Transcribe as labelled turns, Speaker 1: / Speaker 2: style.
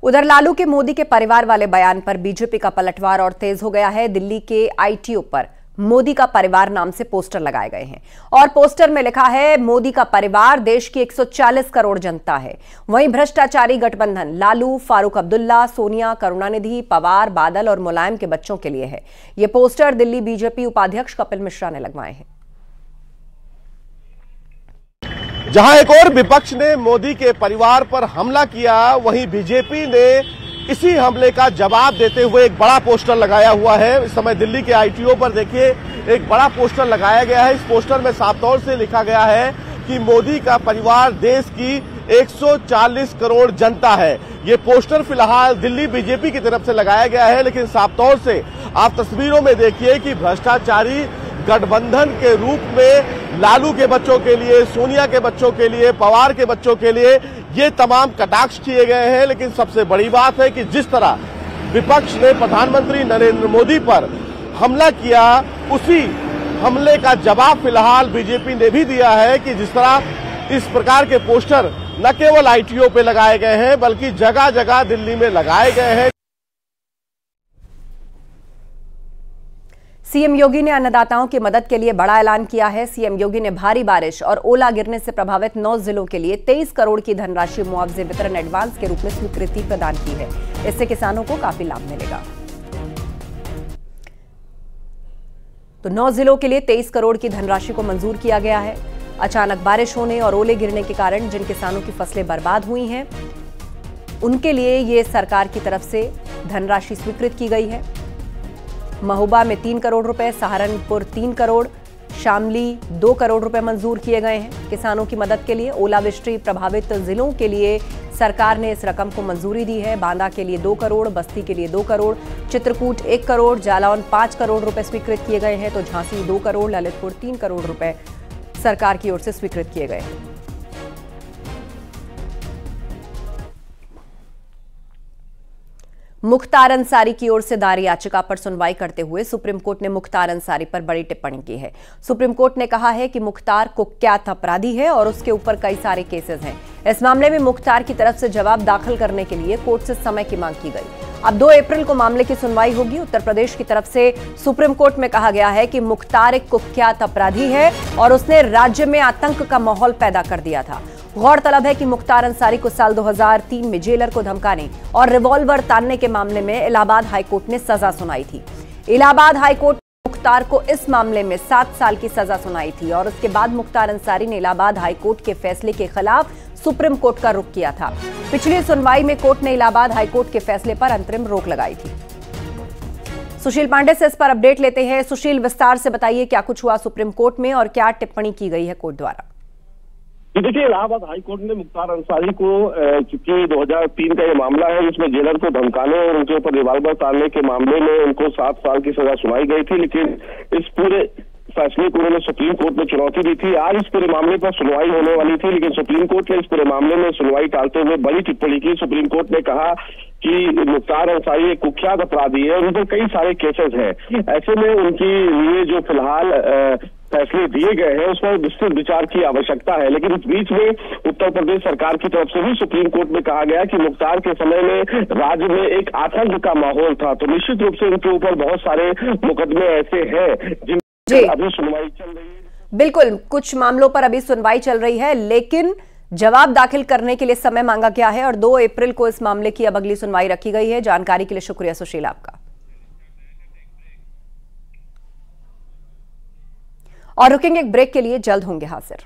Speaker 1: उधर लालू के मोदी के परिवार वाले बयान पर बीजेपी का पलटवार और तेज हो गया है। दिल्ली के आईटीओ पर मोदी का परिवार नाम से पोस्टर लगाए गए हैं और पोस्टर में लिखा है, मोदी का परिवार देश की 140 करोड़ जनता है। वहीं भ्रष्टाचारी गठबंधन लालू, फारूक अब्दुल्ला, सोनिया, करुणानिधि, पवार, बादल और मुलायम के बच्चों के लिए है। ये पोस्टर दिल्ली बीजेपी उपाध्यक्ष कपिल मिश्रा ने लगवाए हैं।
Speaker 2: जहां एक और विपक्ष ने मोदी के परिवार पर हमला किया, वहीं बीजेपी ने इसी हमले का जवाब देते हुए एक बड़ा पोस्टर लगाया हुआ है। इस समय दिल्ली के आईटीओ पर देखिए एक बड़ा पोस्टर लगाया गया है। इस पोस्टर में साफ तौर से लिखा गया है कि मोदी का परिवार देश की 140 करोड़ जनता है। ये पोस्टर फिलहाल दिल्ली बीजेपी की तरफ से लगाया गया है, लेकिन साफ तौर से आप तस्वीरों में देखिए कि भ्रष्टाचारी गठबंधन के रूप में लालू के बच्चों के लिए, सोनिया के बच्चों के लिए, पवार के बच्चों के लिए ये तमाम कटाक्ष किए गए हैं। लेकिन सबसे बड़ी बात है कि जिस तरह विपक्ष ने प्रधानमंत्री नरेंद्र मोदी पर हमला किया, उसी हमले का जवाब फिलहाल बीजेपी ने भी दिया है कि जिस तरह इस प्रकार के पोस्टर न केवल आईटीओ पे लगाए गए हैं बल्कि जगह जगह दिल्ली में लगाए गए हैं।
Speaker 1: सीएम योगी ने अन्नदाताओं की मदद के लिए बड़ा ऐलान किया है। सीएम योगी ने भारी बारिश और ओला गिरने से प्रभावित 9 जिलों के लिए 23 करोड़ की धनराशि मुआवजे वितरण एडवांस के रूप में स्वीकृति प्रदान की है। इससे किसानों को काफी लाभ मिलेगा। तो 9 जिलों के लिए 23 करोड़ की धनराशि को मंजूर किया गया है। अचानक बारिश होने और ओले गिरने के कारण जिन किसानों की फसलें बर्बाद हुई हैं, उनके लिए ये सरकार की तरफ से धनराशि स्वीकृत की गई है। महोबा में 3 करोड़ रुपए, सहारनपुर 3 करोड़, शामली 2 करोड़ रुपए मंजूर किए गए हैं किसानों की मदद के लिए। ओलावृष्टि प्रभावित जिलों के लिए सरकार ने इस रकम को मंजूरी दी है। बांदा के लिए 2 करोड़, बस्ती के लिए 2 करोड़, चित्रकूट 1 करोड़, जालौन 5 करोड़ रुपए स्वीकृत किए गए हैं, तो झांसी 2 करोड़, ललितपुर 3 करोड़ रुपए सरकार की ओर से स्वीकृत किए गए हैं। मुख्तार अंसारी की ओर से दायर याचिका पर सुनवाई करते हुए सुप्रीम कोर्ट ने मुख्तार अंसारी पर बड़ी टिप्पणी की है। सुप्रीम कोर्ट ने कहा है कि मुख्तार कुख्यात अपराधी है और उसके ऊपर कई सारे केसेस हैं। इस मामले में मुख्तार की तरफ से जवाब दाखिल करने के लिए कोर्ट से समय की मांग की गई। अब 2 अप्रैल को मामले की सुनवाई होगी। उत्तर प्रदेश की तरफ से सुप्रीम कोर्ट में कहा गया है कि मुख्तार एक कुख्यात अपराधी है और उसने राज्य में आतंक का माहौल पैदा कर दिया था। गौरतलब है कि मुख्तार अंसारी को साल 2003 में जेलर को धमकाने और रिवॉल्वर तानने के मामले में इलाहाबाद हाईकोर्ट ने सजा सुनाई थी। इलाहाबाद हाईकोर्ट ने मुख्तार को इस मामले में 7 साल की सजा सुनाई थी और उसके बाद मुख्तार अंसारी ने इलाहाबाद हाईकोर्ट के फैसले के खिलाफ सुप्रीम कोर्ट का रुख किया था। पिछली सुनवाई में कोर्ट ने इलाहाबाद हाईकोर्ट के फैसले पर अंतरिम रोक लगाई थी। सुशील पांडे से इस पर अपडेट लेते हैं। सुशील, विस्तार से बताइए क्या कुछ हुआ सुप्रीम कोर्ट में और क्या टिप्पणी की गई है कोर्ट द्वारा।
Speaker 3: देखिए, इलाहाबाद हाईकोर्ट ने मुख्तार अंसारी को, चूंकि 2003 का ये मामला है जिसमें जेलर को धमकाने और उनके ऊपर रिवॉल्वर तानने के मामले में उनको 7 साल की सजा सुनाई गई थी, लेकिन इस पूरे फैसले को उन्होंने सुप्रीम कोर्ट में चुनौती दी थी। आज इस पूरे मामले पर सुनवाई होने वाली थी, लेकिन सुप्रीम कोर्ट ने इस पूरे मामले में सुनवाई टालते हुए बड़ी टिप्पणी की। सुप्रीम कोर्ट ने कहा कि मुख्तार अंसारी एक कुख्यात अपराधी है और उन पर कई सारे केसेस हैं। ऐसे में उनकी लिए जो फिलहाल फैसले दिए गए हैं उस पर विस्तृत विचार की आवश्यकता है। लेकिन इस बीच में उत्तर प्रदेश सरकार की तरफ से भी सुप्रीम कोर्ट में कहा गया कि मुख्तार के समय में राज्य में एक आतंक का माहौल था, तो निश्चित रूप से उनके ऊपर बहुत सारे मुकदमे ऐसे हैं जिन अभी सुनवाई चल रही है।
Speaker 1: बिल्कुल, कुछ मामलों पर अभी सुनवाई चल रही है, लेकिन जवाब दाखिल करने के लिए समय मांगा गया है और 2 अप्रैल को इस मामले की अब अगली सुनवाई रखी गई है। जानकारी के लिए शुक्रिया सुशील आपका। और रुकेंगे एक ब्रेक के लिए, जल्द होंगे हाजिर।